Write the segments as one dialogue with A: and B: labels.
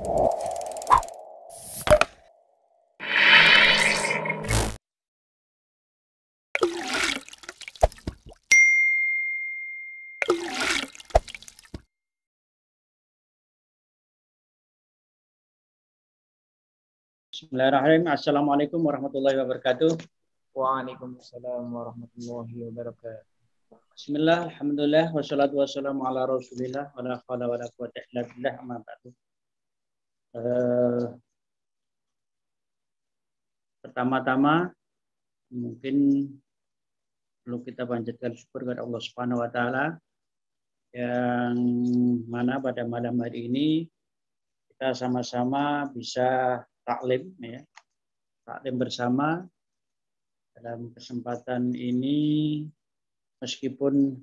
A: Bismillahirrahmanirrahim. Assalamualaikum warahmatullahi wabarakatuh.
B: Waalaikumsalam warahmatullahi wabarakatuh.
A: Bismillah, alhamdulillah, wassalatu wassalamu ala rasulillah, wa la hawla wa la quwwata illa billah, amma ba'du. Pertama-tama, mungkin perlu kita panjatkan syukur kepada Allah Subhanahu wa Ta'ala, yang mana pada malam hari ini kita sama-sama bisa taklim, ya, taklim bersama. Dalam kesempatan ini, meskipun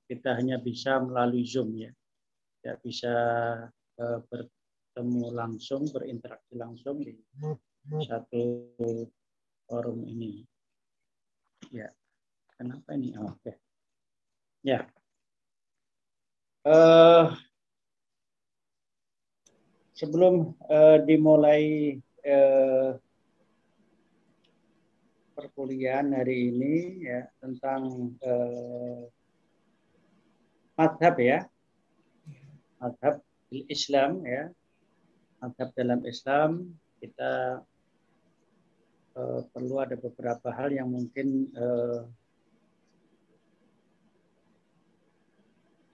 A: kita hanya bisa melalui Zoom, ya, tidak bisa bertemu langsung, berinteraksi langsung di satu forum ini. Ya, kenapa ini? Oh, oke. Ya. Sebelum dimulai perkuliahan hari ini, ya, tentang madhab, ya, madhab Islam, ya, madhab dalam Islam, kita perlu ada beberapa hal yang mungkin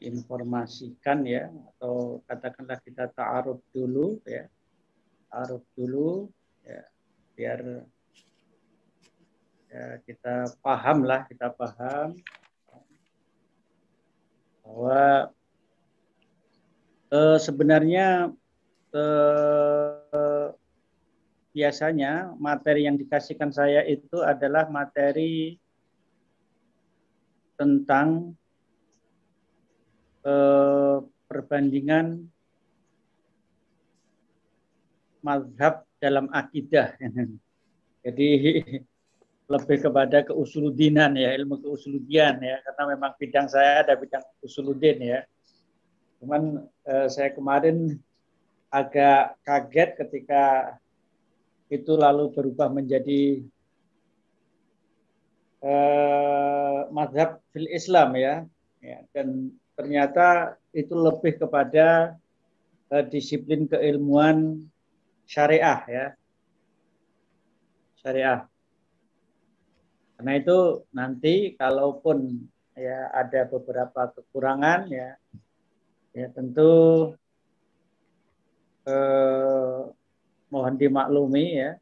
A: informasikan, ya, atau katakanlah kita ta'aruf dulu, ya, ta'aruf dulu, ya, biar ya, kita paham bahwa sebenarnya biasanya materi yang dikasihkan saya itu adalah materi tentang perbandingan mazhab dalam akidah. Jadi lebih kepada keusuludinan, ya, ilmu keusuludian, ya, karena memang bidang saya ada bidang usuludin, ya. Cuman saya kemarin agak kaget ketika itu lalu berubah menjadi mazhab fil Islam, ya, dan ternyata itu lebih kepada disiplin keilmuan syariah, ya, syariah. Karena itu nanti kalaupun, ya, ada beberapa kekurangan, ya, ya tentu mohon dimaklumi, ya,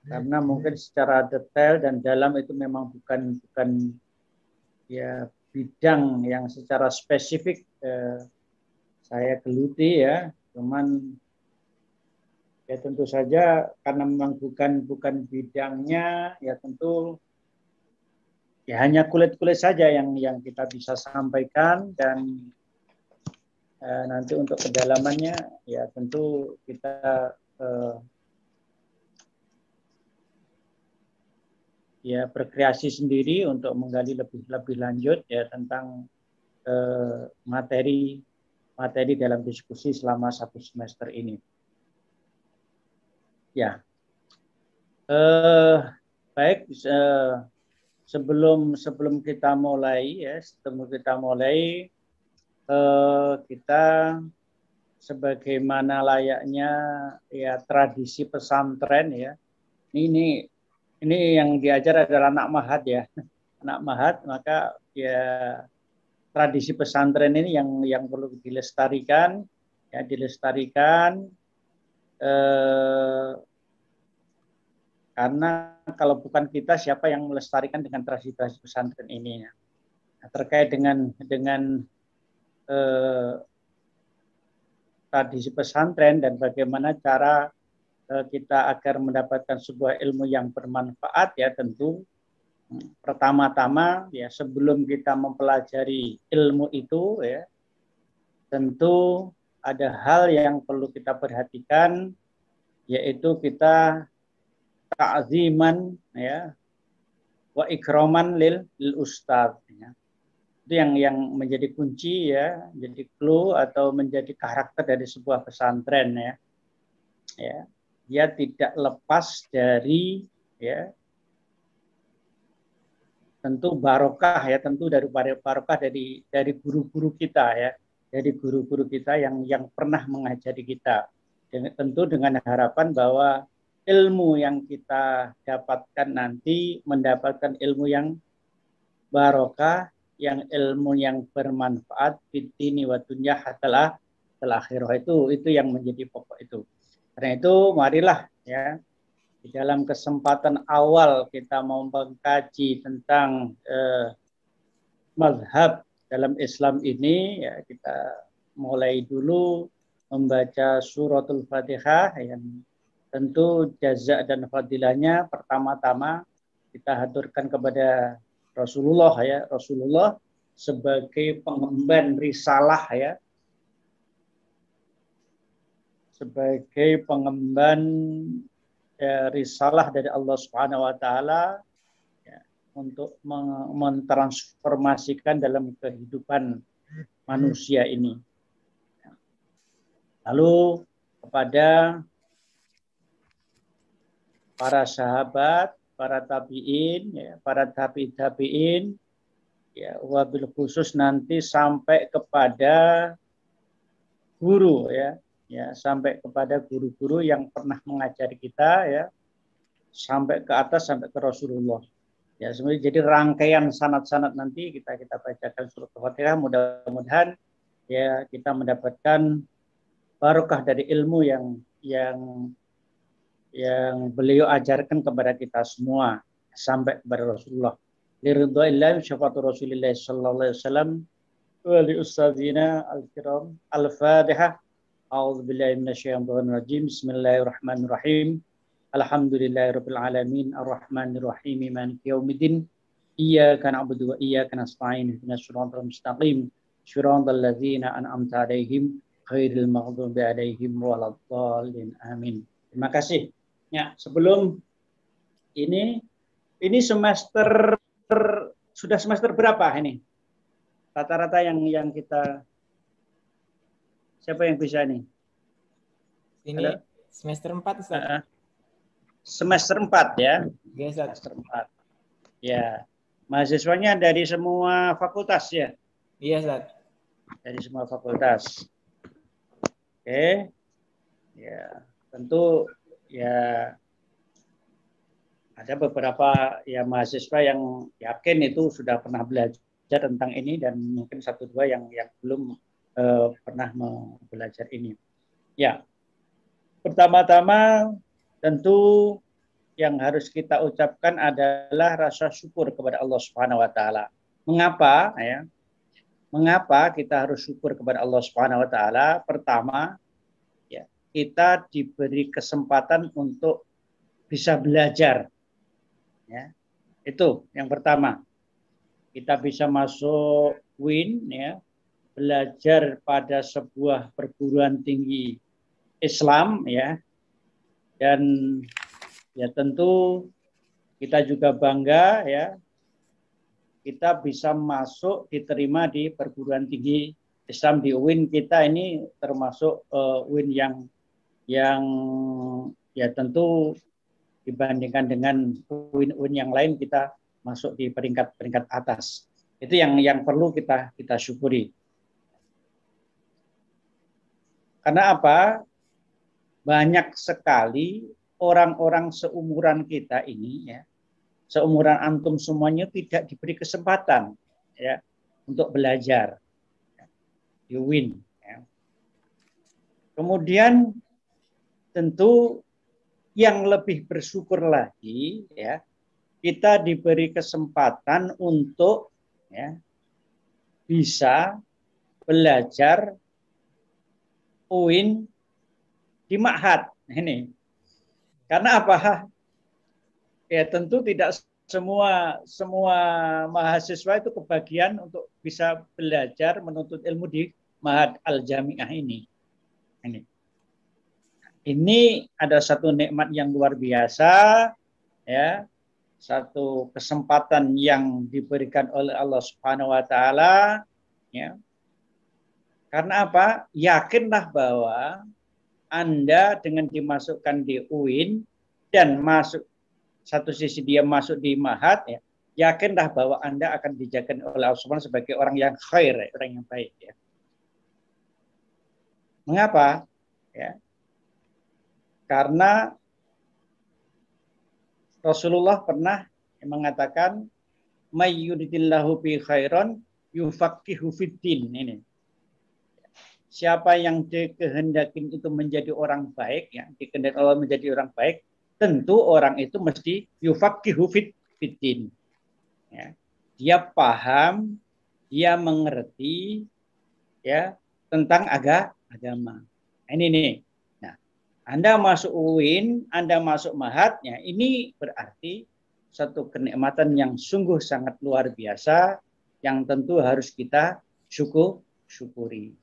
A: karena mungkin secara detail dan dalam itu memang bukan ya bidang yang secara spesifik saya geluti, ya, cuman ya tentu saja karena memang bukan bidangnya, ya tentu ya hanya kulit-kulit saja yang kita bisa sampaikan, dan nanti untuk kedalamannya ya tentu kita ya berkreasi sendiri untuk menggali lebih lanjut, ya, tentang materi dalam diskusi selama 1 semester ini. Ya, baik, sebelum kita mulai, ya, kita sebagaimana layaknya, ya, tradisi pesantren, ya. Ini yang diajar adalah anak mahat, ya. Anak mahat, maka ya tradisi pesantren ini yang perlu dilestarikan, ya, karena kalau bukan kita, siapa yang melestarikan dengan tradisi pesantren ini, ya. Nah, terkait dengan tradisi pesantren dan bagaimana cara kita agar mendapatkan sebuah ilmu yang bermanfaat, ya, tentu pertama-tama, ya, sebelum kita mempelajari ilmu itu, ya, tentu ada hal yang perlu kita perhatikan, yaitu kita ta'ziman, ya, wa ikraman lil ustadz, ya. Itu yang menjadi kunci ya, menjadi clue atau menjadi karakter dari sebuah pesantren ya. Ya, dia tidak lepas dari ya tentu barokah ya, tentu dari barokah dari guru-guru kita ya, dari guru-guru kita yang pernah mengajari kita. Tentu dengan harapan bahwa ilmu yang kita dapatkan nanti mendapatkan ilmu yang barokah, yang ilmu yang bermanfaat fitini wa dunya hatta akhirah. Itu yang menjadi pokok itu. Karena itu marilah ya di dalam kesempatan awal kita mau mengkaji tentang mazhab dalam Islam ini ya, kita mulai dulu membaca suratul Fatihah yang tentu jaza dan fadilahnya pertama-tama kita haturkan kepada Rasulullah ya, Rasulullah sebagai pengemban risalah ya, sebagai pengemban risalah dari Allah Subhanahu wa taala ya, untuk mentransformasikan dalam kehidupan manusia ini. Lalu kepada para sahabat, para tabi'in, ya, para tabi'in, ya, wabil khusus nanti sampai kepada guru ya, sampai kepada guru-guru yang pernah mengajari kita ya, sampai ke atas sampai ke Rasulullah. Ya, sebenarnya jadi rangkaian sanad-sanad nanti kita bacakan surat Al-Fatihah, mudah-mudahan ya kita mendapatkan barokah dari ilmu yang beliau ajarkan kepada kita semua sampai kepada Rasulullah. Liridhaillah syafa'atu Rasulillah sallallahu alaihi wasallam wa li ustadzina al-kiram. Al-Fatihah. A'udzubillahi minasyaitonir rajim. Bismillahirrahmanirrahim. Alhamdulillahirabbil alamin arrahmanir rahim maliki yaumiddin. Iyyaka na'budu wa iyyaka nasta'in ihdinas siratal mustaqim. Shiratal ladzina an'amta 'alaihim ghairil maghdubi 'alaihim waladdallin. Amin. Terima kasih. Ya, sebelum ini semester sudah semester berapa ini? Rata-rata yang kita siapa yang bisa nih?
B: Ini halo? Semester 4 Ustaz.
A: Semester 4 ya.
B: Yes,
A: semester 4. Ya. Mahasiswanya dari semua fakultas ya?
B: Iya, Ustaz.
A: Dari semua fakultas. Oke. Ya, tentu ya ada beberapa ya mahasiswa yang yakin itu sudah pernah belajar tentang ini dan mungkin satu dua yang belum pernah belajar ini. Ya, pertama-tama tentu yang harus kita ucapkan adalah rasa syukur kepada Allah Subhanahu Wa Taala. Mengapa? Ya, mengapa kita harus syukur kepada Allah Subhanahu Wa Taala? Pertama, ya, kita diberi kesempatan untuk bisa belajar. Ya, itu yang pertama. Kita bisa masuk UIN ya, belajar pada sebuah perguruan tinggi Islam ya. Dan ya tentu kita juga bangga ya. Kita bisa masuk diterima di perguruan tinggi Islam di UIN kita ini termasuk UIN yang ya tentu dibandingkan dengan UIN yang lain kita masuk di peringkat atas. Itu yang perlu kita syukuri. Karena apa? Banyak sekali orang-orang seumuran kita ini ya, seumuran antum semuanya tidak diberi kesempatan ya untuk belajar di UIN. Ya. Kemudian tentu yang lebih bersyukur lagi ya, kita diberi kesempatan untuk ya, bisa belajar UIN di ma'had ini. Karena apa? Ya tentu tidak semua mahasiswa itu kebagian untuk bisa belajar menuntut ilmu di Ma'had Al-Jami'ah ini. Ini ada satu nikmat yang luar biasa ya. satu kesempatan yang diberikan oleh Allah Subhanahu wa taala, ya. Karena apa? Yakinlah bahwa Anda dengan dimasukkan di UIN dan masuk satu sisi dia masuk di Mahat, ya, yakinlah bahwa Anda akan dijaga oleh Allah Subhanahu sebagai orang yang khair, ya, orang yang baik, ya. Mengapa? Ya. Karena Rasulullah pernah mengatakan may yuridillahu bi khairan yufaqihu fiddin. Ini. Siapa yang dikehendakin itu menjadi orang baik, ya, dikehendaki Allah menjadi orang baik, tentu orang itu mesti yufaqihu fiddin. Ya. Dia paham, dia mengerti, ya, tentang agama. Ini nih. Anda masuk UIN, Anda masuk Mahat, ya, ini berarti satu kenikmatan yang sungguh sangat luar biasa yang tentu harus kita syukuri.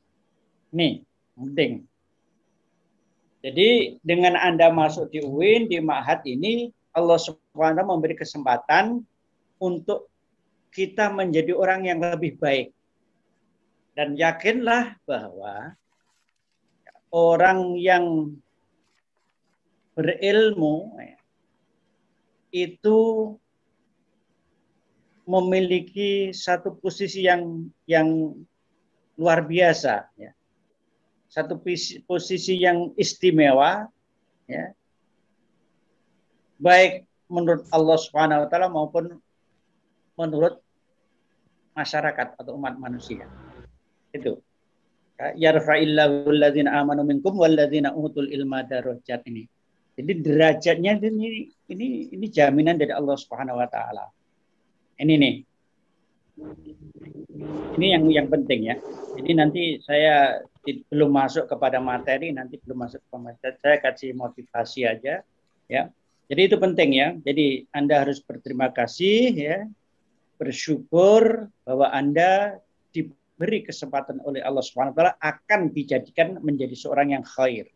A: Ini penting. Jadi dengan Anda masuk di UIN, di Mahat ini, Allah SWT memberi kesempatan untuk kita menjadi orang yang lebih baik. Dan yakinlah bahwa orang yang berilmu itu memiliki satu posisi yang luar biasa, ya. Satu posisi yang istimewa, ya. Baik menurut Allah Subhanahu wa taala maupun menurut masyarakat atau umat manusia. Itu. Yarfa'illahu alladzina amanu minkum walladzina utul ilma darajat ini. Jadi derajatnya ini jaminan dari Allah Subhanahu wa taala. Ini nih. Ini yang penting, ya. Jadi nanti saya belum masuk kepada materi, nanti belum masuk ke materi. Saya kasih motivasi aja, ya. Jadi itu penting, ya. Jadi Anda harus berterima kasih, ya. Bersyukur bahwa Anda diberi kesempatan oleh Allah Subhanahu wa taala akan dijadikan menjadi seorang yang khair,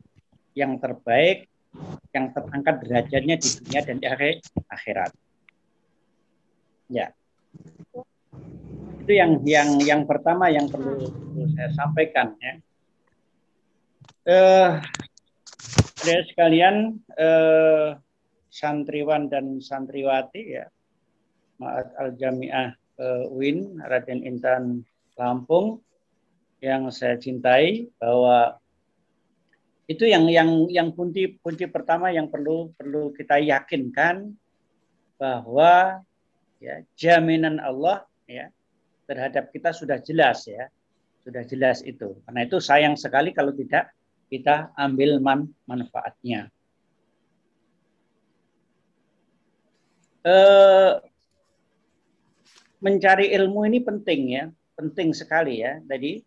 A: yang terbaik, yang terangkat derajatnya di dunia dan di akhirat. Ya. Itu yang pertama yang perlu saya sampaikan, ya. Saudara sekalian, santriwan dan santriwati, ya, Ma'had Al-Jami'ah UIN Raden Intan Lampung yang saya cintai, bahwa itu yang kunci pertama yang perlu kita yakinkan, bahwa, ya, jaminan Allah, ya, terhadap kita sudah jelas, ya, sudah jelas itu. Karena itu sayang sekali kalau tidak kita ambil manfaatnya. Mencari ilmu ini penting, ya, penting sekali, ya. Jadi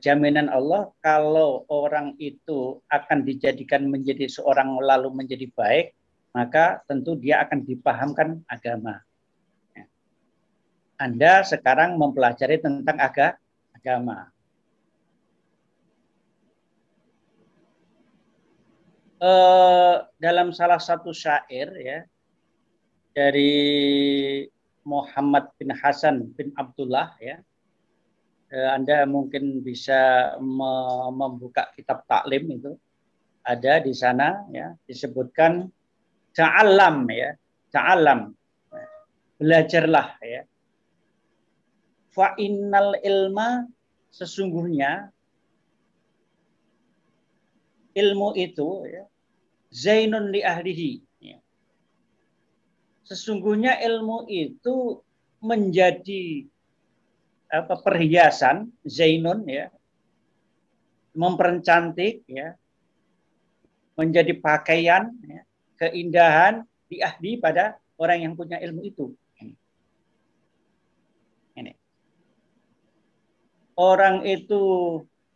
A: jaminan Allah kalau orang itu akan dijadikan menjadi seorang lalu menjadi baik, maka tentu dia akan dipahamkan agama. Anda sekarang mempelajari tentang agama. Dalam salah satu syair, ya, dari Muhammad bin Hasan bin Abdullah, ya, Anda mungkin bisa membuka kitab taklim itu, ada di sana, ya, disebutkan ta'allam, ya, ta'allam, belajarlah, ya. Fa innal ilma, sesungguhnya ilmu itu, ya, zainun li ahlihi, ya. Sesungguhnya ilmu itu menjadi perhiasan, zainun, ya, mempercantik, ya, menjadi pakaian, ya, keindahan di ahli pada orang yang punya ilmu itu. Ini. Orang itu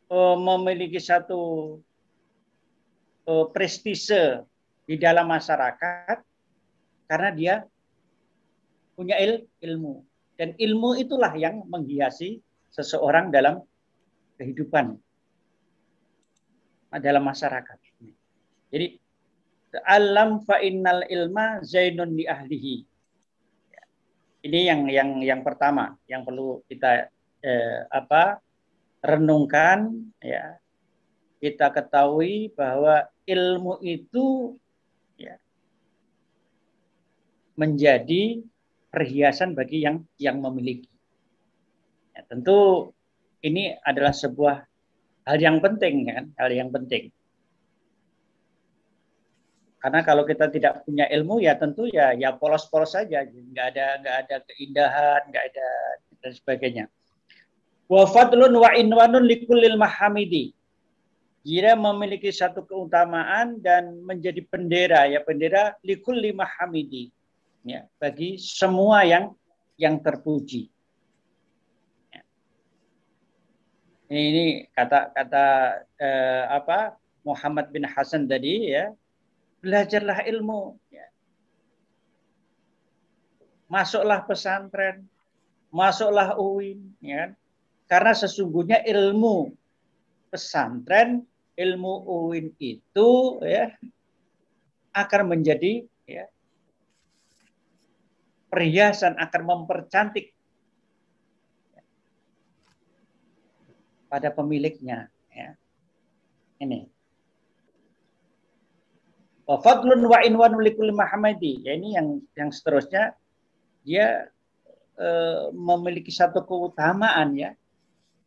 A: memiliki satu prestise di dalam masyarakat karena dia punya ilmu. Dan ilmu itulah yang menghiasi seseorang dalam kehidupan, dalam masyarakat. Jadi Alam fa innal ilma zainun li ahlihi. Ini yang pertama yang perlu kita renungkan, ya. Kita ketahui bahwa ilmu itu, ya, menjadi perhiasan bagi yang memiliki. Ya, tentu ini adalah sebuah hal yang penting, kan? Hal yang penting. Karena kalau kita tidak punya ilmu, ya tentu ya polos-polos saja, nggak ada keindahan, nggak ada dan sebagainya. Wa fadlun wa inwanun likullil mahamidi. Dia memiliki satu keutamaan dan menjadi bendera, ya, bendera likulli mahamidi, ya, bagi semua yang terpuji. Ya. Ini kata Muhammad bin Hasan tadi, ya. Belajarlah ilmu, ya. Masuklah pesantren, masuklah UIN, ya kan? Karena sesungguhnya ilmu pesantren, ilmu UIN itu, ya, akan menjadi, ya, perhiasan, akan mempercantik, ya, pada pemiliknya, ya. Ini. Wa fadlun wa inwan likulli mahamadi. Ya, ini yang seterusnya, dia memiliki satu keutamaan, ya,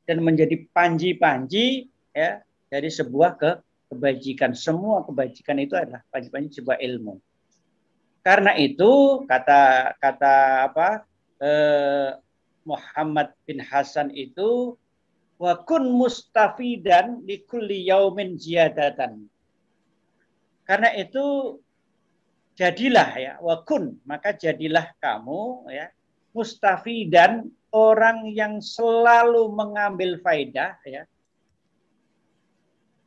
A: dan menjadi panji-panji, ya, dari sebuah kebajikan. Semua kebajikan itu adalah panji-panji sebuah ilmu. Karena itu kata Muhammad bin Hasan itu, wa kun mustafidan li kulli yaumin ziyadatan. Karena itu jadilah, ya, wa kun, maka jadilah kamu, ya, mustafidan, orang yang selalu mengambil faidah, ya,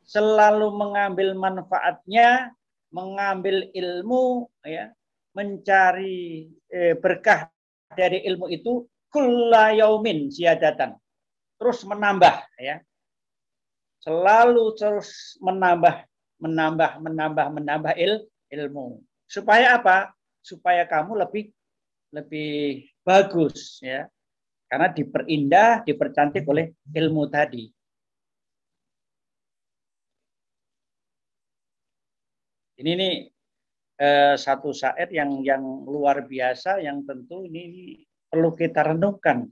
A: selalu mengambil manfaatnya, mengambil ilmu, ya, mencari berkah dari ilmu itu, kulla yaumin ziyadatan, terus menambah, ya, selalu terus menambah ilmu. Supaya apa? Supaya kamu lebih bagus, ya, karena diperindah, dipercantik oleh ilmu tadi. Ini satu syair yang luar biasa, yang tentu ini perlu kita renungkan.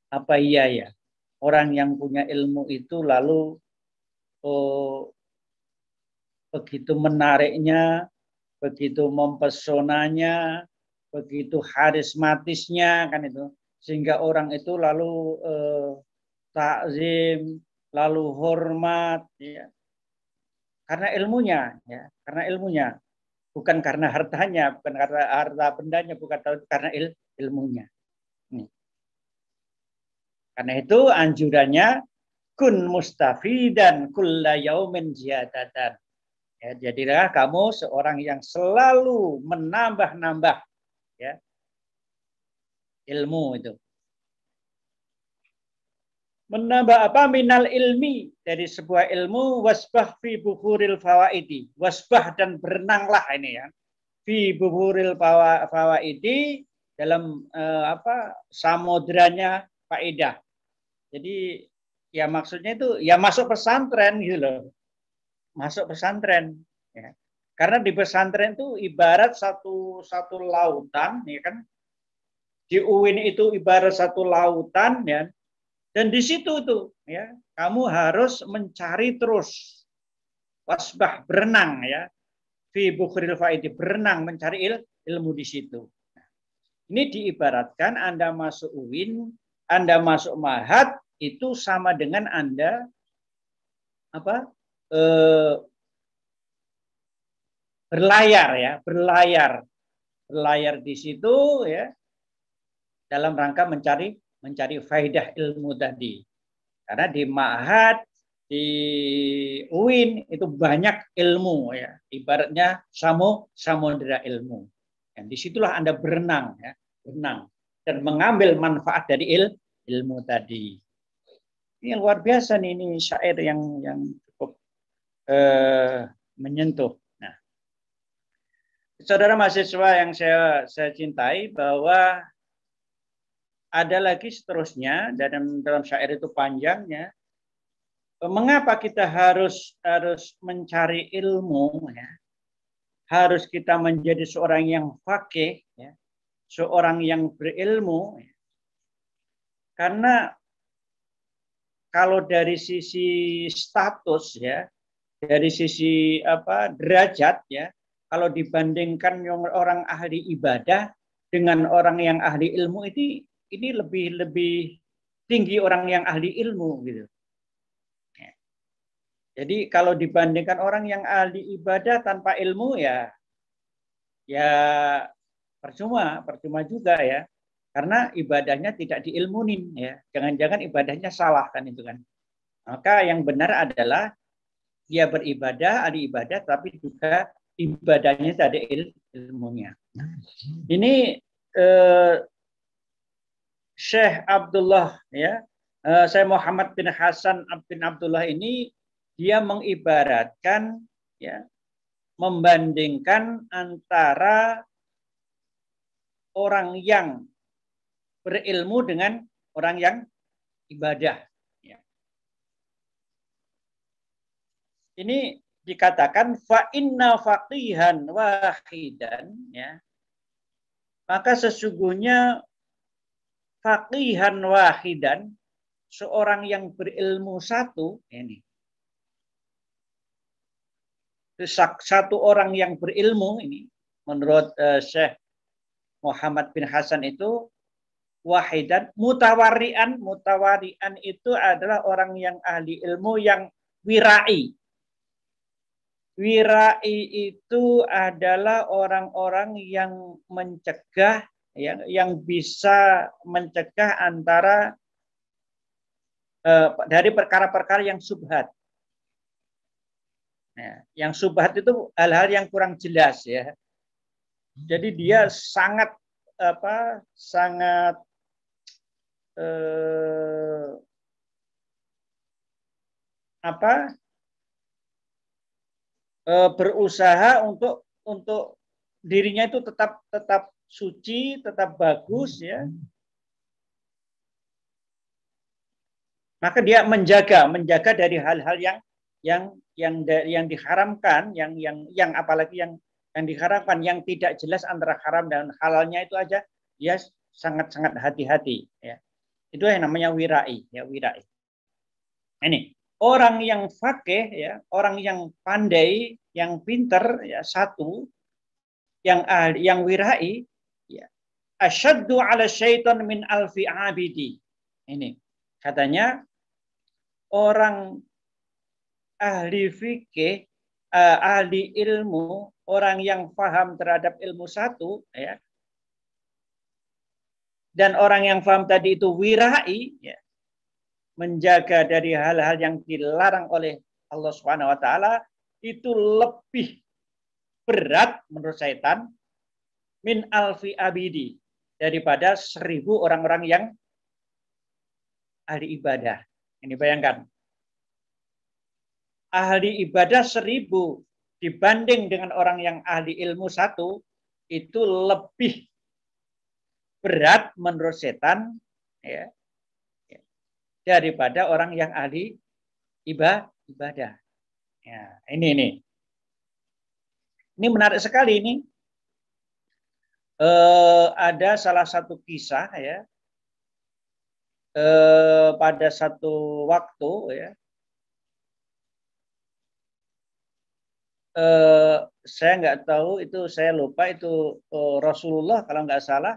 A: Apa iya, ya, orang yang punya ilmu itu lalu begitu menariknya, begitu mempesonanya, begitu harismatisnya, kan itu, sehingga orang itu lalu takzim, lalu hormat, ya, karena ilmunya, ya, karena ilmunya, bukan karena hartanya, bukan karena harta bendanya, bukan karena ilmunya. Nih. Karena itu anjurannya kun mustafidan kulla yaumin ziyadatan. Ya, jadilah kamu seorang yang selalu menambah-nambah, ya, ilmu itu. Menambah apa? Minal ilmi, dari sebuah ilmu, wasbah fi buhuril fawaidi. Wasbah, dan berenanglah, ini, ya, fi buhuril fawaidi, dalam samudranya faedah. Jadi, ya, maksudnya itu, ya, masuk pesantren gitu loh. Masuk pesantren, ya. Karena di pesantren itu ibarat satu lautan, ya kan. Di UIN itu ibarat satu lautan, ya. Dan di situ tuh, ya, kamu harus mencari terus, wasbah, berenang, ya, fi bukhril faidi, berenang mencari ilmu di situ. Nah, ini diibaratkan Anda masuk UIN, Anda masuk Mahat, itu sama dengan Anda berlayar, ya, berlayar di situ, ya, dalam rangka mencari faidah ilmu tadi. Karena di Ma'had, di UIN itu banyak ilmu, ya, ibaratnya samudera ilmu. Dan disitulah Anda berenang, ya, berenang dan mengambil manfaat dari ilmu tadi. Ini luar biasa nih, ini syair yang cukup menyentuh. Nah, Saudara mahasiswa yang saya cintai, bahwa ada lagi seterusnya dalam syair itu panjangnya. Mengapa kita harus mencari ilmu? Ya? Harus kita menjadi seorang yang faqih, ya? Seorang yang berilmu. Ya? Karena kalau dari sisi status, ya, dari sisi derajat, ya, kalau dibandingkan orang ahli ibadah dengan orang yang ahli ilmu, ini lebih tinggi orang yang ahli ilmu, gitu. Jadi kalau dibandingkan orang yang ahli ibadah tanpa ilmu, ya percuma juga, ya. Karena ibadahnya tidak diilmunin, ya. Jangan-jangan ibadahnya salah, kan itu kan. Maka yang benar adalah dia beribadah, ahli ibadah, tapi juga ibadahnya tidak ada ilmunya. Ini Syekh Abdullah, ya, Syekh Muhammad bin Hasan bin Abdullah ini, dia mengibaratkan, ya, membandingkan antara orang yang berilmu dengan orang yang ibadah. Ya. Ini dikatakan fa inna faqihan wahidan, ya. Maka sesungguhnya faqihan wahidan, seorang yang berilmu satu, ini satu orang yang berilmu ini, menurut Syekh Muhammad bin Hasan itu, wahidan, mutawarian itu adalah orang yang ahli ilmu yang wirai. Wirai itu adalah orang-orang yang mencegah, yang bisa mencegah antara dari perkara-perkara yang subhat. Nah, yang subhat itu hal-hal yang kurang jelas, ya. Jadi dia sangat berusaha untuk dirinya itu tetap suci, tetap bagus, ya. Maka dia menjaga dari hal-hal yang diharamkan, yang apalagi yang diharamkan, yang tidak jelas antara haram dan halalnya, itu aja dia sangat-sangat hati-hati, ya. Itu yang namanya wirai, ya, wirai. Ini orang yang faqih, ya, orang yang pandai, yang pinter, ya, satu, yang ahli, yang wirai, ya, asyaddu ala syaitan min alfi abidi. Ini katanya orang ahli fikih, ahli ilmu, orang yang paham terhadap ilmu satu, ya, dan orang yang paham tadi itu wirai, ya, menjaga dari hal-hal yang dilarang oleh Allah Subhanahu wa taala, itu lebih berat menurut syaitan min alfi abidi, daripada 1000 orang-orang yang ahli ibadah. Ini bayangkan, ahli ibadah 1000 dibanding dengan orang yang ahli ilmu satu, itu lebih berat menurut setan, ya, daripada orang yang ahli ibadah. Ya, ini menarik sekali ini. Ada salah satu kisah, ya, pada satu waktu, ya, saya nggak tahu, itu saya lupa, itu Rasulullah kalau nggak salah,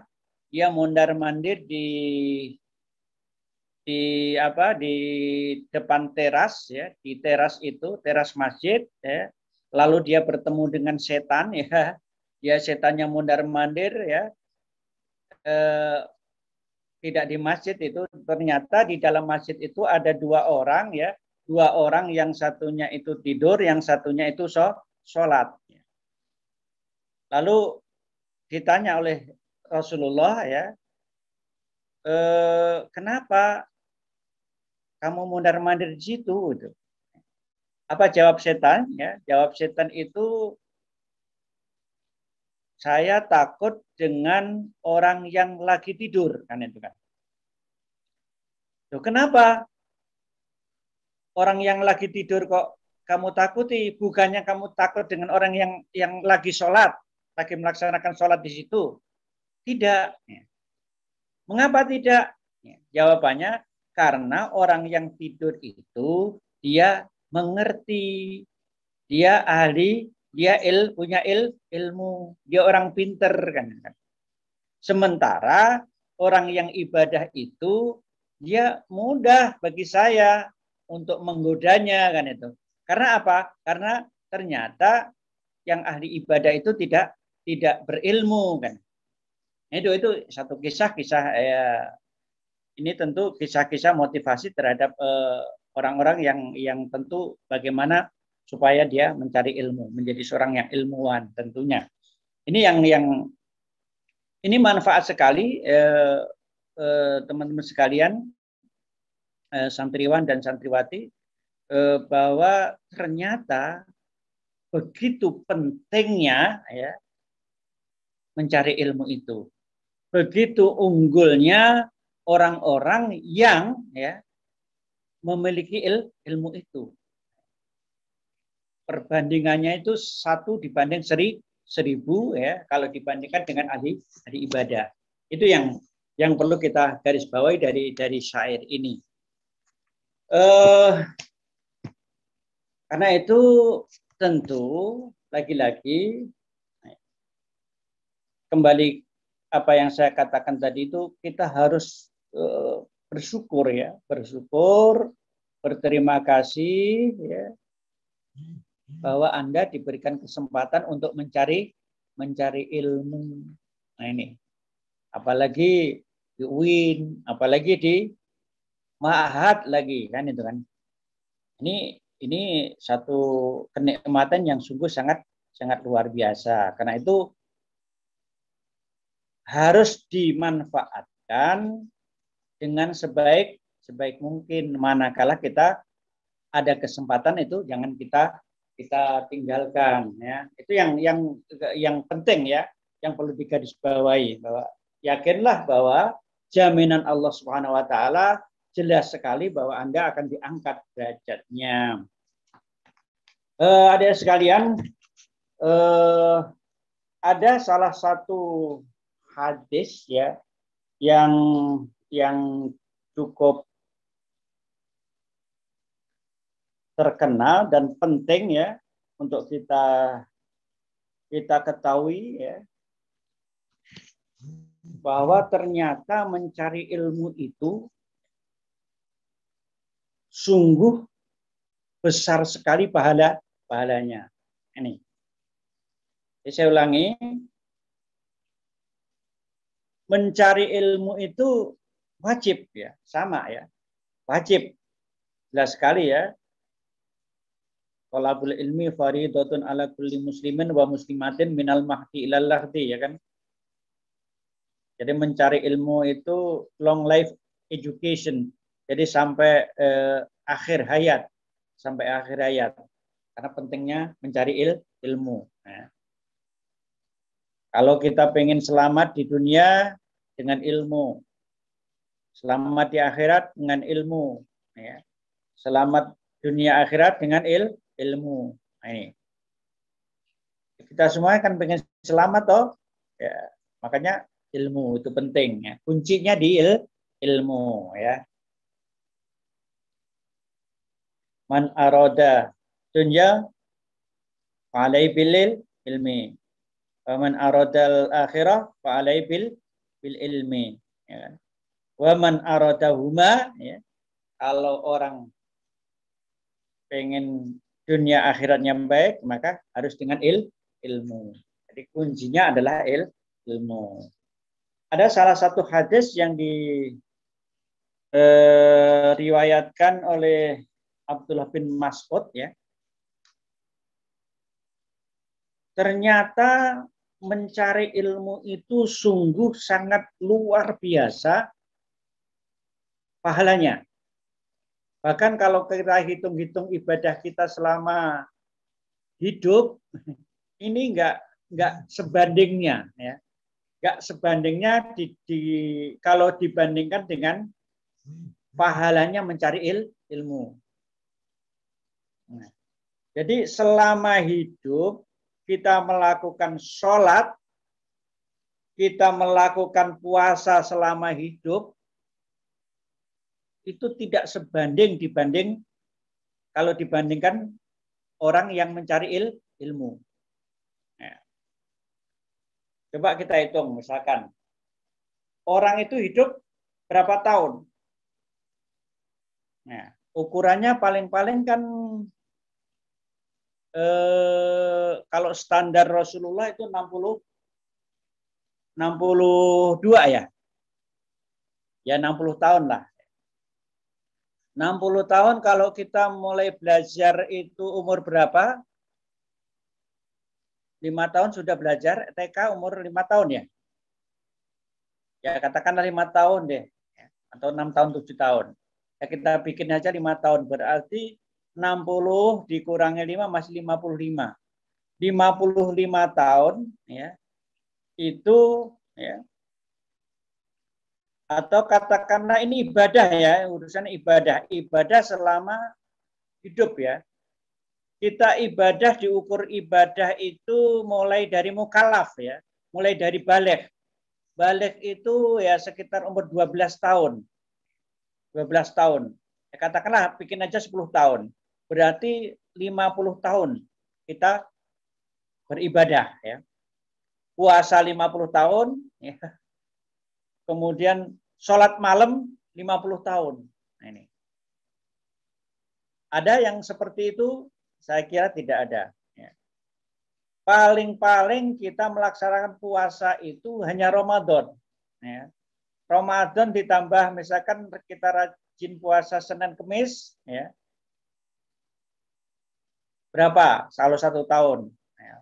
A: dia mondar-mandir di depan teras, ya, di teras itu, teras masjid, ya. Lalu dia bertemu dengan setan, ya. Dia setannya mondar-mandir, ya. Tidak di masjid itu, ternyata di dalam masjid itu ada 2 orang, ya. 2 orang, yang satunya itu tidur, yang satunya itu sholat. Lalu ditanya oleh Rasulullah, ya, kenapa kamu mondar-mandir di situ? Gitu. Apa jawab setan? Ya, jawab setan itu, saya takut dengan orang yang lagi tidur, kan itu kan. Loh, kenapa? Orang yang lagi tidur kok kamu takuti? Bukannya kamu takut dengan orang yang lagi sholat, lagi melaksanakan sholat di situ? Tidak. Mengapa tidak? Jawabannya karena orang yang tidur itu dia mengerti, dia ahli, dia punya ilmu, dia orang pinter kan. Sementara orang yang ibadah itu dia mudah bagi saya untuk menggodanya kan itu. Karena apa? Karena ternyata yang ahli ibadah itu tidak berilmu kan. Itu satu kisah-kisah ini tentu kisah-kisah motivasi terhadap orang-orang yang tentu bagaimana supaya dia mencari ilmu, menjadi seorang yang ilmuwan tentunya. Ini yang ini manfaat sekali teman-teman sekalian, santriwan dan santriwati, bahwa ternyata begitu pentingnya ya mencari ilmu itu, begitu unggulnya orang-orang yang ya memiliki ilmu itu. Perbandingannya itu 1 dibanding 1000 ya kalau dibandingkan dengan ahli ibadah. Itu yang perlu kita garis bawahi dari syair ini. Karena itu tentu lagi-lagi kembali apa yang saya katakan tadi itu kita harus bersyukur ya, berterima kasih ya bahwa Anda diberikan kesempatan untuk mencari ilmu. Nah ini, apalagi di UIN, apalagi di Ma'had lagi kan itu kan. Ini satu kenikmatan yang sungguh sangat luar biasa. Karena itu harus dimanfaatkan dengan sebaik mungkin. Manakala kita ada kesempatan itu jangan kita tinggalkan ya. Itu yang penting ya, yang perlu digarisbawahi, bahwa yakinlah bahwa jaminan Allah Subhanahu wa taala jelas sekali bahwa Anda akan diangkat derajatnya. Adik sekalian, ada salah satu hadis ya yang cukup terkenal dan penting ya untuk kita ketahui ya, bahwa ternyata mencari ilmu itu sungguh besar sekali pahalanya. Ini saya ulangi, mencari ilmu itu wajib ya, sama ya, wajib, jelas sekali ya. Talabul ilmi faridatun ala kulli muslimin wa muslimatin minal mahdi ilal lahdi ya kan. Jadi mencari ilmu itu long life education. Jadi sampai akhir hayat, karena pentingnya mencari ilmu. Nah, kalau kita pengen selamat di dunia dengan ilmu, selamat di akhirat dengan ilmu, ya. Selamat dunia akhirat dengan ilmu. Nah, ini. Kita semua kan pengen selamat toh, ya. Makanya ilmu itu penting. Ya. Kuncinya di ilmu, ya. Man arada dunya fa'alai bil ilmi. Wa man arada al-akhirah fa'alai bil ilmi. Ya. Wa man arada huma, ya. Kalau orang pengen dunia akhiratnya baik, maka harus dengan ilmu. Jadi kuncinya adalah ilmu. Ada salah satu hadis yang diriwayatkan oleh Abdullah bin Mas'ud ya. Ternyata mencari ilmu itu sungguh sangat luar biasa pahalanya. Bahkan kalau kita hitung-hitung ibadah kita selama hidup, ini nggak sebandingnya, ya. Nggak sebandingnya kalau dibandingkan dengan pahalanya mencari ilmu. Nah, jadi selama hidup kita melakukan sholat, kita melakukan puasa selama hidup, itu tidak sebanding kalau dibandingkan orang yang mencari ilmu. Nah, coba kita hitung, misalkan orang itu hidup berapa tahun? Nah, ukurannya paling-paling kan kalau standar Rasulullah itu 62 ya. Ya 60 tahun lah. 60 tahun kalau kita mulai belajar itu umur berapa? 5 tahun sudah belajar, TK umur 5 tahun ya. Ya katakanlah 5 tahun deh. Atau 6 tahun, 7 tahun. Ya kita bikin aja 5 tahun. Berarti 60 dikurangi 5 masih 55. 55 tahun ya. Itu ya. Atau katakanlah ini ibadah ya, urusan ibadah. Ibadah selama hidup ya. Kita ibadah diukur ibadah itu mulai dari mukallaf ya, mulai dari baligh. Baligh itu ya sekitar umur 12 tahun. 12 tahun. Ya, katakanlah bikin aja 10 tahun. Berarti 50 tahun kita beribadah ya. Puasa 50 tahun ya. Kemudian sholat malam 50 tahun. Nah, ini. Ada yang seperti itu? Saya kira tidak ada. Paling-paling kita melaksanakan puasa itu hanya Ramadan. Ya. Ramadan ditambah misalkan kita rajin puasa Senin Kemis, ya. Berapa? Kalau 1 tahun. Ya.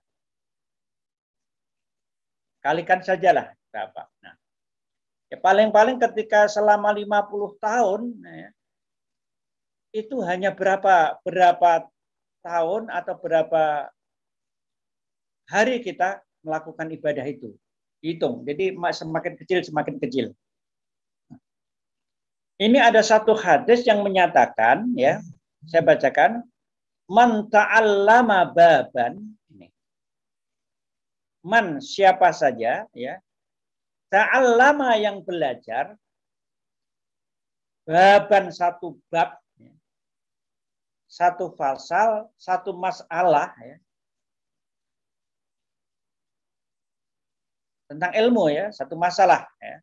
A: Kalikan sajalah berapa. Nah, ya paling-paling ketika selama 50 tahun, ya, itu hanya berapa tahun atau berapa hari kita melakukan ibadah itu. Hitung. Jadi semakin kecil semakin kecil. Ini ada satu hadis yang menyatakan ya, saya bacakan, man ta'allama baban, ini. Man siapa saja ya, ta'allama yang belajar baban satu bab, ya, satu fasal, satu masalah ya, tentang ilmu ya, satu masalah ya.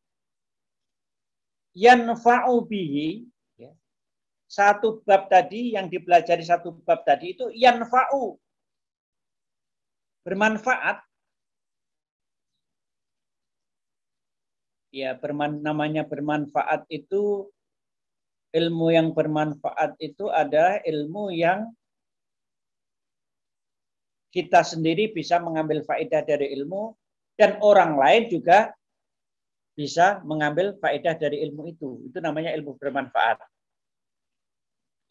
A: Yanfa'u bihi ya. Satu bab tadi yang dipelajari satu bab tadi itu yanfa'u, bermanfaat. Ya, namanya bermanfaat itu, ilmu yang bermanfaat itu ada ilmu yang kita sendiri bisa mengambil faedah dari ilmu dan orang lain juga bisa mengambil faedah dari ilmu itu. Itu namanya ilmu bermanfaat.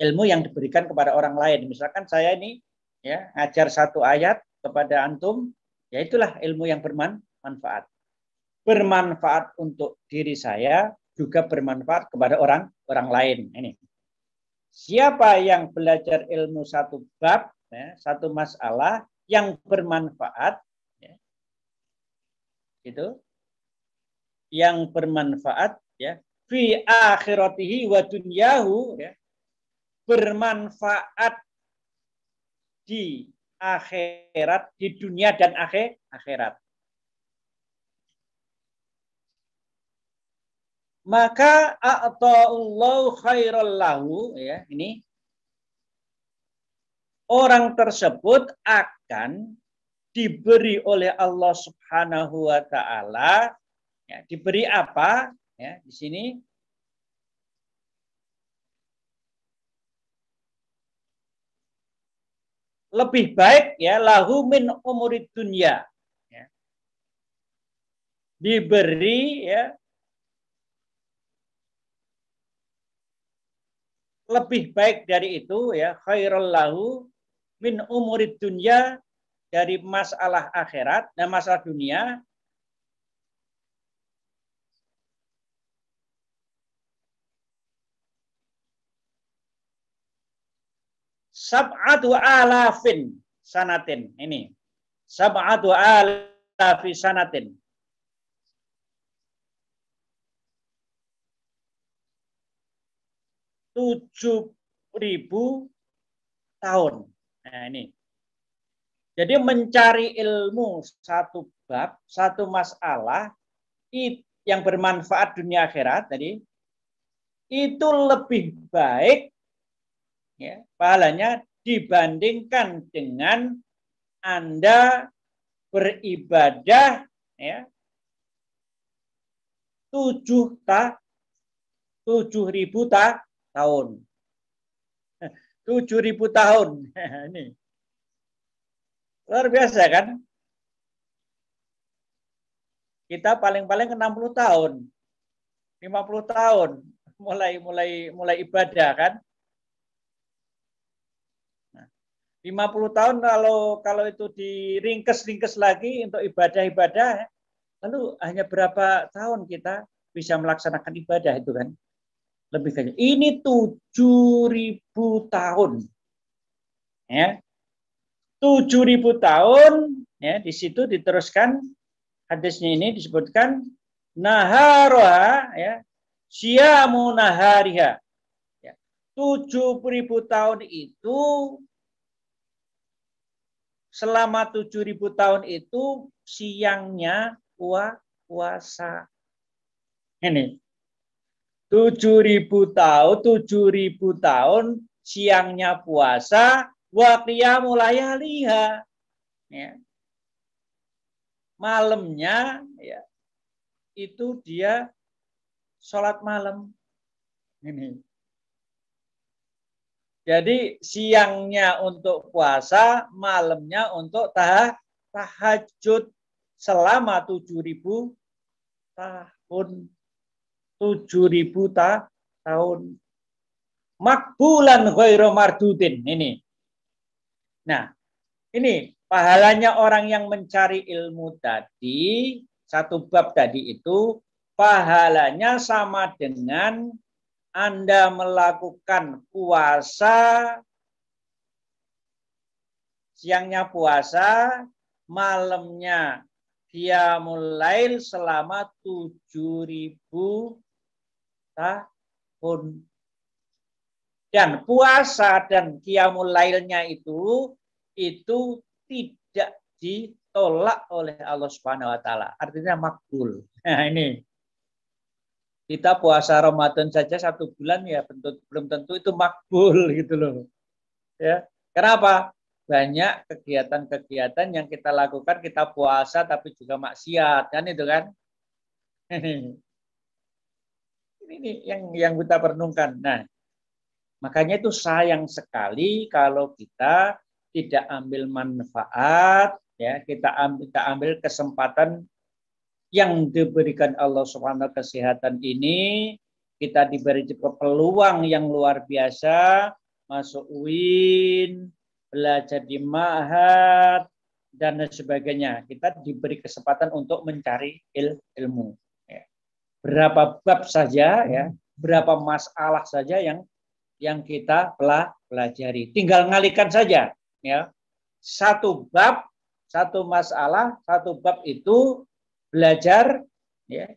A: Ilmu yang diberikan kepada orang lain. Misalkan saya ini ya ngajar satu ayat kepada antum, ya itulah ilmu yang bermanfaat. Bermanfaat untuk diri saya, juga bermanfaat kepada orang lain. Ini. Siapa yang belajar ilmu satu bab, ya, satu masalah yang bermanfaat, ya, itu yang bermanfaat ya fi akhiratihi wa dunyahu ya, bermanfaat di akhirat, di dunia dan akhirat. Maka a'ta'allahu khairal lahu ya, ini orang tersebut akan diberi oleh Allah Subhanahu wa taala. Ya, diberi apa? Ya, di sini lebih baik ya lahu min umurid dunya. Ya. Diberi ya lebih baik dari itu ya khairul lahu min umurid dunya, dari masalah akhirat dan masalah dunia. Sab'atu alafin sanatin. Ini. Sab'atu alafi sanatin. 7.000 tahun. Nah, ini. Jadi mencari ilmu satu bab, satu masalah yang bermanfaat dunia akhirat tadi, itu lebih baik ya, pahalanya dibandingkan dengan Anda beribadah ya 7.000 tahun. 7.000 tahun. Ini luar biasa kan? Kita paling-paling 60 tahun. 50 tahun mulai ibadah kan? 50 tahun kalau itu diringkes lagi untuk ibadah-ibadah, lalu hanya berapa tahun kita bisa melaksanakan ibadah itu kan? Lebih kecil. Ini 7.000 tahun. Ya. 7.000 tahun ya, di situ diteruskan hadisnya ini disebutkan naharoha ya, syiamu nahariha. Ya. 7.000 tahun itu selama 7.000 tahun itu siangnya puasa. Ini 7.000 tahun siangnya puasa wa qiyamul layaliha. Ya. Malamnya ya itu dia sholat malam. Ini. Jadi siangnya untuk puasa, malamnya untuk tahajud selama 7.000 tahun. 7.000 tahun. Makbulan ghairu mardudin. Ini. Nah, ini pahalanya orang yang mencari ilmu tadi, satu bab tadi itu, pahalanya sama dengan Anda melakukan puasa, siangnya puasa, malamnya qiyamul lail selama 7.000 tahun. Dan puasa dan qiyamul lailnya itu tidak ditolak oleh Allah Subhanahu wa taala. Artinya makbul. Nah, ini. Kita puasa Ramadan saja 1 bulan ya belum tentu itu makbul gitu loh. Ya. Kenapa? Banyak kegiatan-kegiatan yang kita lakukan, kita puasa tapi juga maksiat kan itu kan. Ini yang kita perenungkan. Nah, makanya itu sayang sekali kalau kita tidak ambil manfaat, ya kita ambil kesempatan yang diberikan Allah Subhanahu kesehatan ini, kita diberi peluang yang luar biasa, masuk UIN, belajar di ma'had dan sebagainya. Kita diberi kesempatan untuk mencari ilmu. Ya. Berapa bab saja, ya, berapa masalah saja yang kita pelajari. Tinggal ngalikan saja, ya. Satu bab, satu masalah, satu bab itu belajar, ya.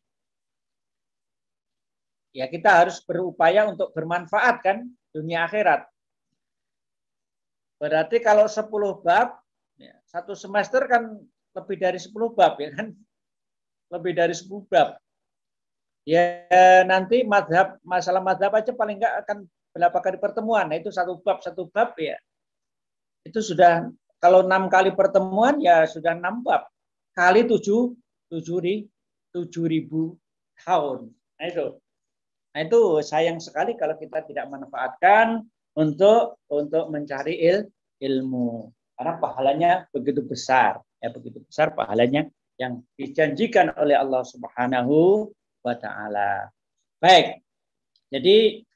A: Ya kita harus berupaya untuk bermanfaat kan dunia akhirat. Berarti kalau 10 bab, ya, satu semester kan lebih dari 10 bab ya kan, lebih dari 10 bab. Ya nanti masalah madhab aja paling enggak akan berapa kali pertemuan. Nah itu satu bab ya. Itu sudah kalau 6 kali pertemuan ya sudah 6 bab kali 7.000 tahun. Nah itu sayang sekali kalau kita tidak manfaatkan untuk mencari ilmu. Karena pahalanya begitu besar, ya begitu besar pahalanya yang dijanjikan oleh Allah Subhanahu wa taala. Baik. Jadi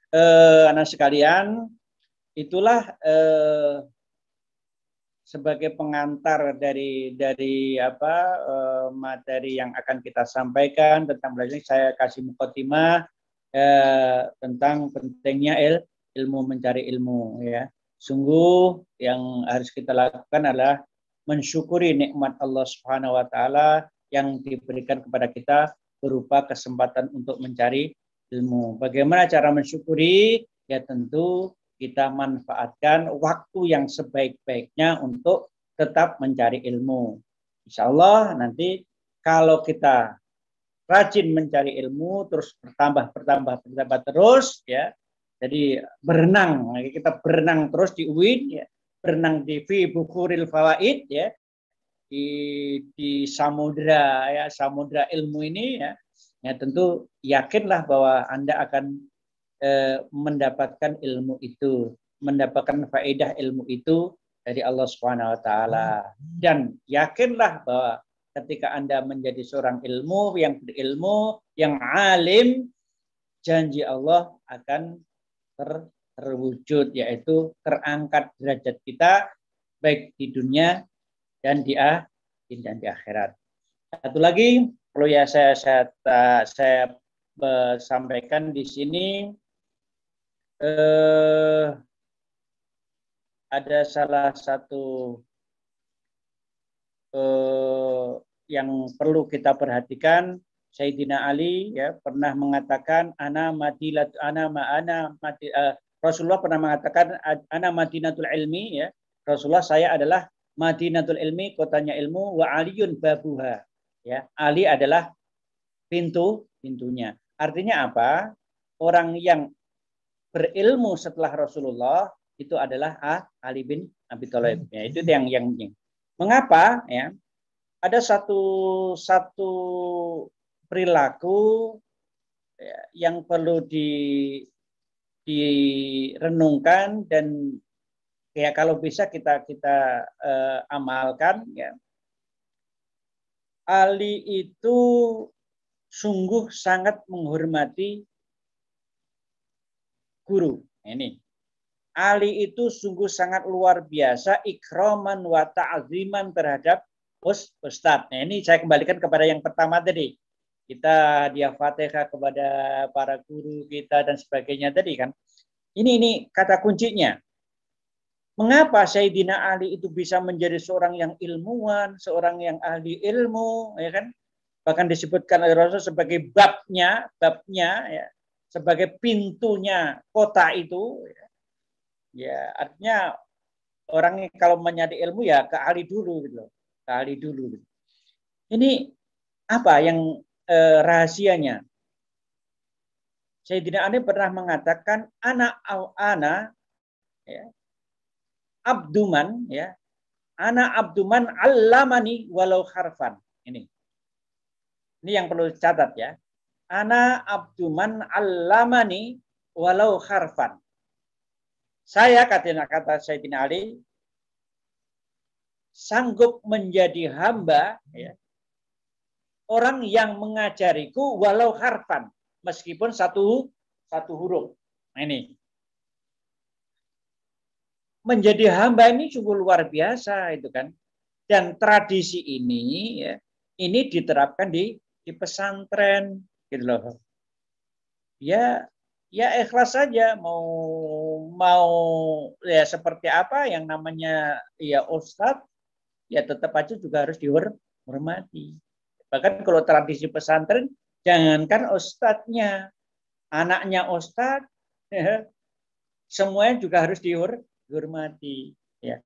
A: anak sekalian, itulah sebagai pengantar dari apa materi yang akan kita sampaikan tentang belajar, saya kasih mukadimah tentang pentingnya ilmu, mencari ilmu ya. Sungguh yang harus kita lakukan adalah mensyukuri nikmat Allah Subhanahu wa taala yang diberikan kepada kita berupa kesempatan untuk mencari ilmu. Bagaimana cara mensyukuri? Ya tentu kita manfaatkan waktu yang sebaik-baiknya untuk tetap mencari ilmu. Insya Allah nanti kalau kita rajin mencari ilmu, terus bertambah terus, ya. Jadi berenang, kita berenang terus di UIN, ya. Berenang di Fi Bukhuril Fawaid, ya. Di samudra, ya, samudra ilmu ini, ya. Ya tentu yakinlah bahwa Anda akan mendapatkan ilmu itu, mendapatkan faedah ilmu itu dari Allah Subhanahu wa taala. Dan yakinlah bahwa ketika Anda menjadi seorang ilmu yang berilmu, yang alim, janji Allah akan terwujud, yaitu terangkat derajat kita baik di dunia dan di akhirat. Satu lagi perlu ya saya sampaikan di sini, ada salah satu yang perlu kita perhatikan. Sayyidina Ali ya pernah mengatakan Rasulullah pernah mengatakan ana madinatul ilmi, ya. Rasulullah, saya adalah madinatul ilmi, kotanya ilmu, wa aliyun babuha, ya. Ali adalah pintunya. Artinya apa? Orang yang berilmu setelah Rasulullah itu adalah Ali bin Abi Thalib. Ya, itu yang mengapa? Ya, ada satu perilaku ya, yang perlu direnungkan dan ya kalau bisa kita amalkan. Ya. Ali itu sungguh sangat menghormati guru. Ini Ali itu sungguh sangat luar biasa ikraman wa ta'ziman terhadap ustadz. Nah, ini saya kembalikan kepada yang pertama tadi. Kita hadiah Fatihah kepada para guru kita dan sebagainya tadi kan. Ini kata kuncinya. Mengapa Sayyidina Ali itu bisa menjadi seorang yang ilmuwan, seorang yang ahli ilmu, ya kan? Bahkan disebutkan oleh Rasul sebagai babnya ya. Sebagai pintunya kota itu, ya artinya orang kalau mencari ilmu ya ke Ali dulu, gitu, ke Ali dulu. Gitu. Ini apa yang rahasianya? Sayyidina Ali pernah mengatakan ana ya, abduman, ya, ana abduman allamani walau harfan. Ini yang perlu dicatat ya. Ana abduman allamani walau harfan. Saya kata Sayyidina Ali sanggup menjadi hamba ya, orang yang mengajariku walau harfan, meskipun satu huruf. Nah, ini menjadi hamba ini sungguh luar biasa itu kan. Dan tradisi ini ya, ini diterapkan di pesantren gitu loh. Ya ikhlas saja mau ya seperti apa yang namanya ya ustadz ya tetap aja juga harus dihormati. Bahkan kalau tradisi pesantren jangankan ustadznya, anaknya ustadz semuanya juga harus dihormati ya.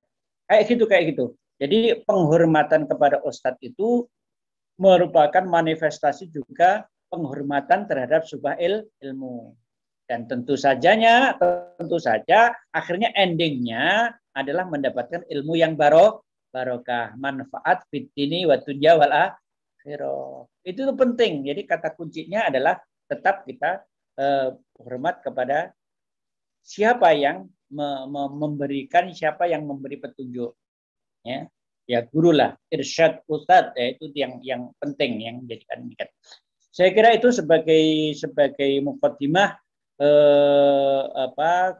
A: Kayak gitu. Jadi penghormatan kepada ustadz itu merupakan manifestasi juga penghormatan terhadap sebuah ilmu. Dan tentu saja akhirnya endingnya adalah mendapatkan ilmu yang barokah, manfaat fid dini wa dunya wal akhirah. Itu penting. Jadi kata kuncinya adalah tetap kita hormat kepada siapa yang memberikan, siapa yang memberi petunjuk. Ya guru lah, irsyad ustadz, ya, itu yang penting yang menjadikan ini. Saya kira itu sebagai mukadimah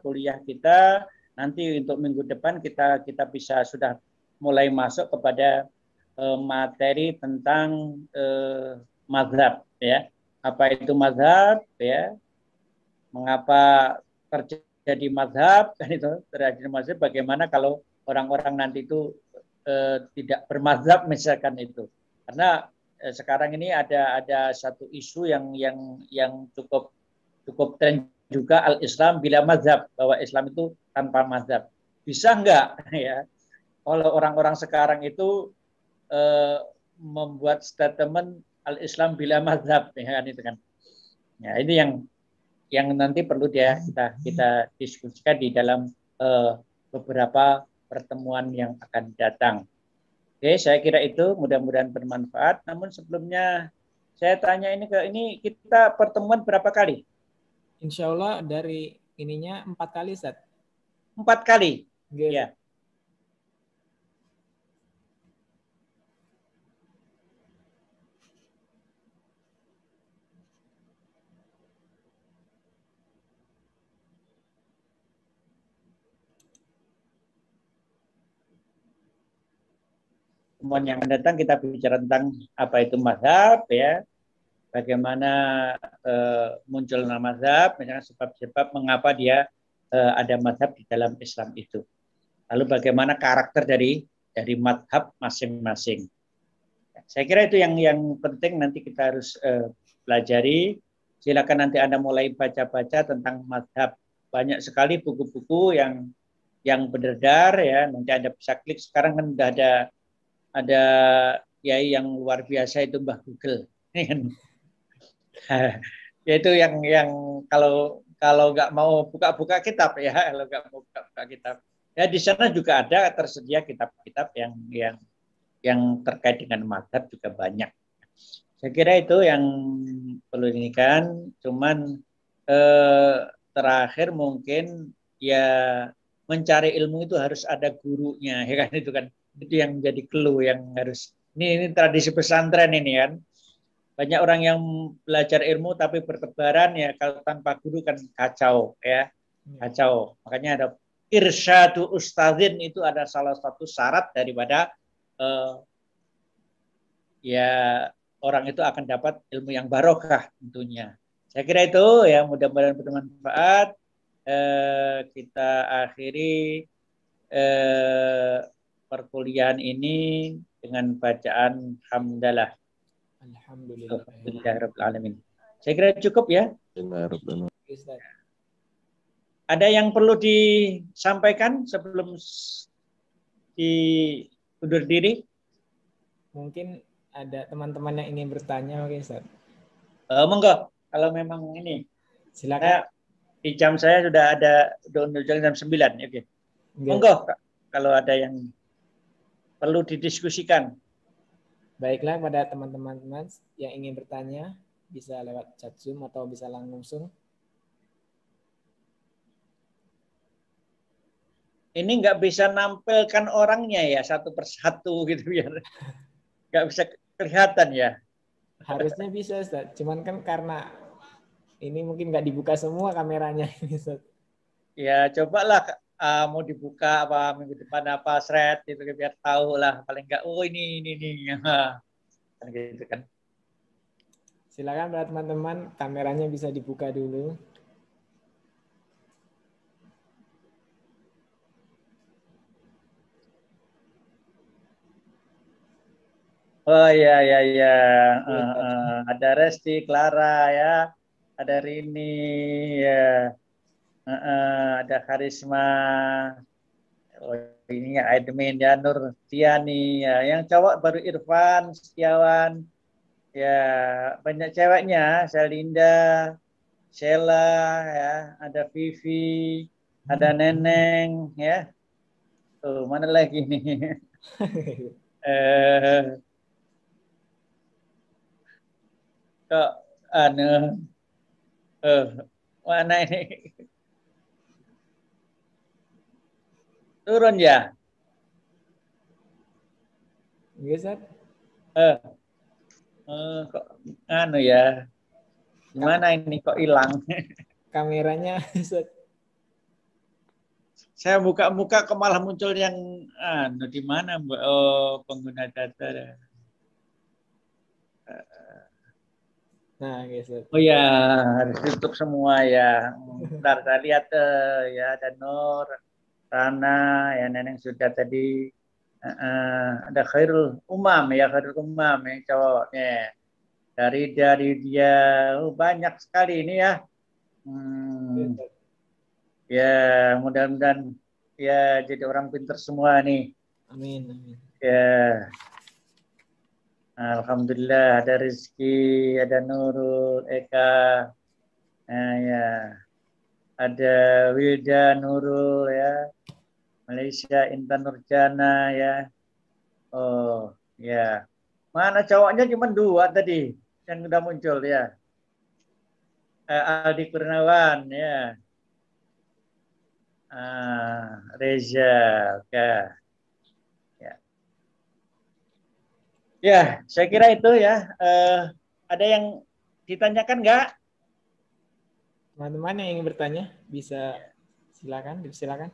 A: kuliah kita. Nanti untuk minggu depan kita bisa sudah mulai masuk kepada materi tentang mazhab, ya. Apa itu mazhab, ya? Mengapa terjadi mazhab, kan itu terjadi mazhab. Bagaimana kalau orang-orang nanti itu tidak bermazhab misalkan itu? Karena sekarang ini ada satu isu yang cukup tren juga, al-Islam bila mazhab, bahwa Islam itu tanpa mazhab. Bisa enggak ya kalau orang-orang sekarang itu membuat statement al-Islam bila mazhab, ya kan itu kan. Ya, ini yang nanti perlu kita diskusikan di dalam beberapa pertemuan yang akan datang. Oke, saya kira itu mudah-mudahan bermanfaat. Namun sebelumnya saya tanya ini kita pertemuan berapa kali?
B: Insya Allah dari ininya 4 kali, Ustaz.
A: 4 kali.
B: Yes.
A: Ya. Pertemuan yang akan datang kita bicara tentang apa itu mazhab, ya, bagaimana muncul nama mazhab, misalnya sebab-sebab mengapa dia ada mazhab di dalam Islam itu. Lalu bagaimana karakter dari mazhab masing-masing. Saya kira itu yang penting nanti kita harus pelajari. Silakan nanti Anda mulai baca-baca tentang mazhab. Banyak sekali buku-buku yang beredar, ya. Nanti Anda bisa klik. Sekarang kan sudah ada kiai yang luar biasa, itu Mbah Google. Yaitu yang kalau nggak mau buka-buka kitab, ya, kalau nggak mau buka-buka kitab, ya di sana juga ada tersedia kitab-kitab yang terkait dengan mazhab juga banyak. Saya kira itu yang perlu diinginkan. Cuman terakhir mungkin ya mencari ilmu itu harus ada gurunya, ya kan itu kan. Itu yang menjadi clue yang harus. Ini tradisi pesantren ini kan. Banyak orang yang belajar ilmu tapi bertebaran, ya, kalau tanpa guru kan kacau, ya. Kacau. Makanya ada irsyadu ustadzin, itu ada salah satu syarat daripada ya orang itu akan dapat ilmu yang barokah tentunya. Saya kira itu, ya, mudah-mudahan bermanfaat. Kita akhiri perkuliahan ini dengan bacaan hamdalah. Alhamdulillahirrahmanirrahim. Saya kira cukup, ya. Ada yang perlu disampaikan sebelum undur diri?
B: Mungkin ada teman-teman yang ingin bertanya, oke, Ustaz.
A: Monggo, kalau memang ini.
B: Silakan.
A: Di jam saya sudah ada jam 9, oke. Monggo, kalau ada yang perlu didiskusikan.
B: Baiklah, pada teman-teman yang ingin bertanya, bisa lewat chat Zoom atau bisa langsung.
A: Ini nggak bisa nampilkan orangnya, ya, satu persatu gitu, biar nggak bisa kelihatan, ya.
B: Harusnya bisa, Ustaz. Cuman kan karena ini mungkin nggak dibuka semua kameranya ini, Ustaz.
A: Ya, cobalah mau dibuka apa minggu depan apa thread gitu, biar tahu lah paling nggak, oh ini kan gitu kan.
B: Silakan para teman-teman, kameranya bisa dibuka dulu.
A: Oh ya, ada Resti, Clara, ya, ada Rini, ya, ada Karisma, oh ini ya admin, ya, Nur Tiani, ya, yang cowok baru Irfan Setiawan, ya, banyak ceweknya, Selinda, Sheila, ya, ada Vivi, ada Neneng, ya, tuh mana lagi nih? Kok mana ini turun, ya?
B: Iya, Ustaz.
A: Kok ya? Gimana ini kok hilang?
B: Kameranya, Ustaz.
A: Saya buka-buka kok malah muncul yang di mana Mbak? Oh, pengguna data.
B: Nah, geser.
A: Oh ya, harus tutup semua ya. Bentar saya lihat ya ada Nur, Rana, ya Neneng sudah tadi. Ada Khairul Umam ya, Khairul Umam yang cowoknya. Dari dia banyak sekali ini ya. Ya, mudah-mudahan ya jadi orang pintar semua nih.
B: Amin, amin.
A: Ya. Alhamdulillah ada Rizky, ada Nurul, Eka, ya, ada Wilda, Nurul ya, Malaysia, Intan Nurjana ya, oh ya, mana cowoknya cuma 2 tadi yang udah muncul ya, Aldi Kurniawan ya, Reza, oke. Ya, saya kira itu ya. Ada yang ditanyakan nggak?
B: Teman-teman yang ingin bertanya bisa silakan, dipersilakan.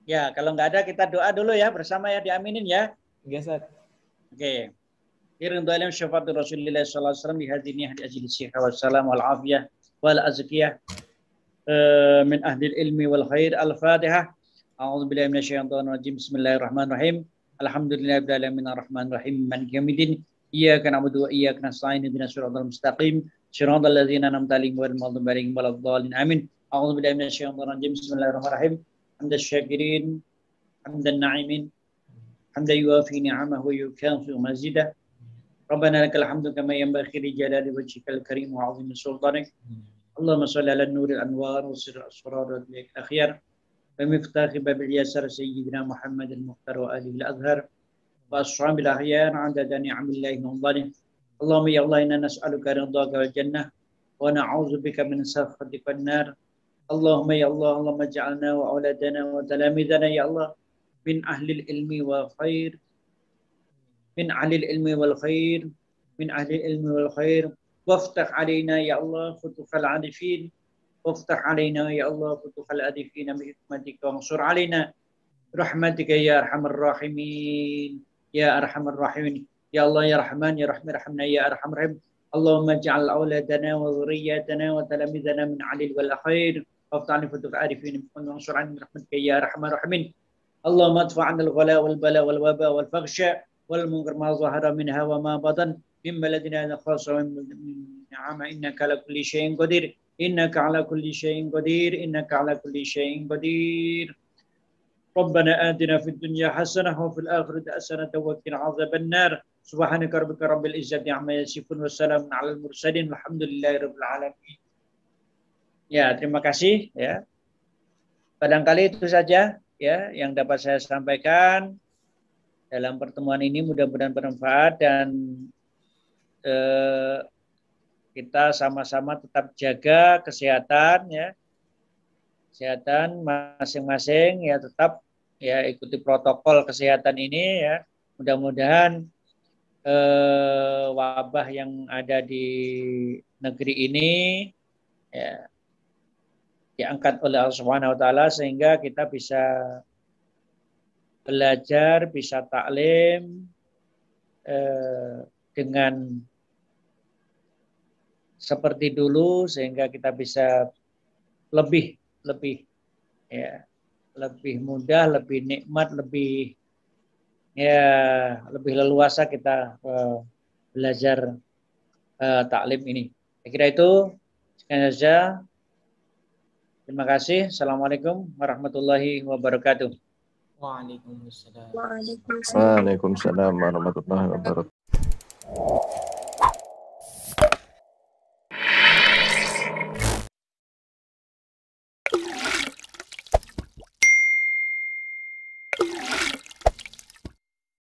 A: Ya, kalau nggak ada kita doa dulu ya bersama ya, diaminin ya.
B: Oke, Ustaz.
A: Oke. Irin doa syafaat Rasulullah sallallahu alaihi wasallam di hadini hadi ajli sihha wa salam wal afiyah wal azkiyah min ahli ilmi wal khair. Al-Fatihah. A'udzu billahi minasyaitonir rajim. Bismillahirrahmanirrahim. Alhamdulillahirabbil alamin arrahmanir rahim maliki yaumiddin. Iyyaka na'budu wa iyyaka nasta'in ihdinas siratal mustaqim siratal ladzina an'amta 'alaihim ghairil maghdubi 'alaihim waladdallin. Amin. A'udzu billahi minasyaitonir rajim. Bismillahirrahmanirrahim. Hamdan syakirin, hamdan na'imin, hamdan yuwafi ni'amahu wa yukafi mazidah. Rabbana lakal hamdu kama yanbaghi li jalali wajhikal karim wa 'azimi sultanik. Allahumma shalli ala nuril anwar wa sirril asrar wa bil akhyar. ومفتاح باب اليسار سيدنا محمد المختار وآله الأزهر وأصحاب الأخيار عدد نعم الله وفضله. اللهم يا الله إنا نسألك رضاك والجنة ونعوذ بك من سخطك والنار. اللهم يا الله اللهم اجعلنا وأولادنا وتلاميذنا يا الله من أهل العلم والخير من أهل العلم والخير من أهل العلم والخير وافتح علينا يا الله فتوح العارفين وافتح علينا يا الله فتوح العارفين بحكمتك وانصر علينا برحمتك يا أرحم الراحمين يا أرحم الراحمين يا الله يا رحمن يا رحمن ارحمنا يا أرحم الراحمين. اللهم اجعل أولادنا وذرياتنا وتلاميذنا من علي والخير وافتح علينا فتوح العارفين وانصر علينا برحمتك يا أرحم الراحمين. اللهم ادفع عنا الغلاء والبلاء والوباء والفحشاء والمنكر ما ظهر منها وما بطن من بلدنا هذا خاصة من نعم إنك على كل شيء قدير إنك على كل شيء قدير إنك على كل شيء قدير. ربنا آتنا في الدنيا حسنة وفي الآخرة حسنة وقنا عذاب النار. سبحانك ربك رب العزة عما يصفون والسلام على المرسلين والحمد لله رب العالمين. Ya, terima kasih ya. Barangkali itu saja ya yang dapat saya sampaikan dalam pertemuan ini, mudah-mudahan bermanfaat dan kita sama-sama tetap jaga kesehatan ya. Kesehatan masing-masing ya, tetap ya ikuti protokol kesehatan ini ya. Mudah-mudahan wabah yang ada di negeri ini ya diangkat oleh Allah Subhanahu wa taala sehingga kita bisa belajar, bisa taklim dengan seperti dulu sehingga kita bisa lebih ya, lebih mudah, lebih nikmat, lebih leluasa kita belajar taklim ini. Saya kira itu sekian saja. Terima kasih. Assalamualaikum warahmatullahi wabarakatuh.
B: Waalaikumsalam.
C: Waalaikumsalam warahmatullahi wabarakatuh.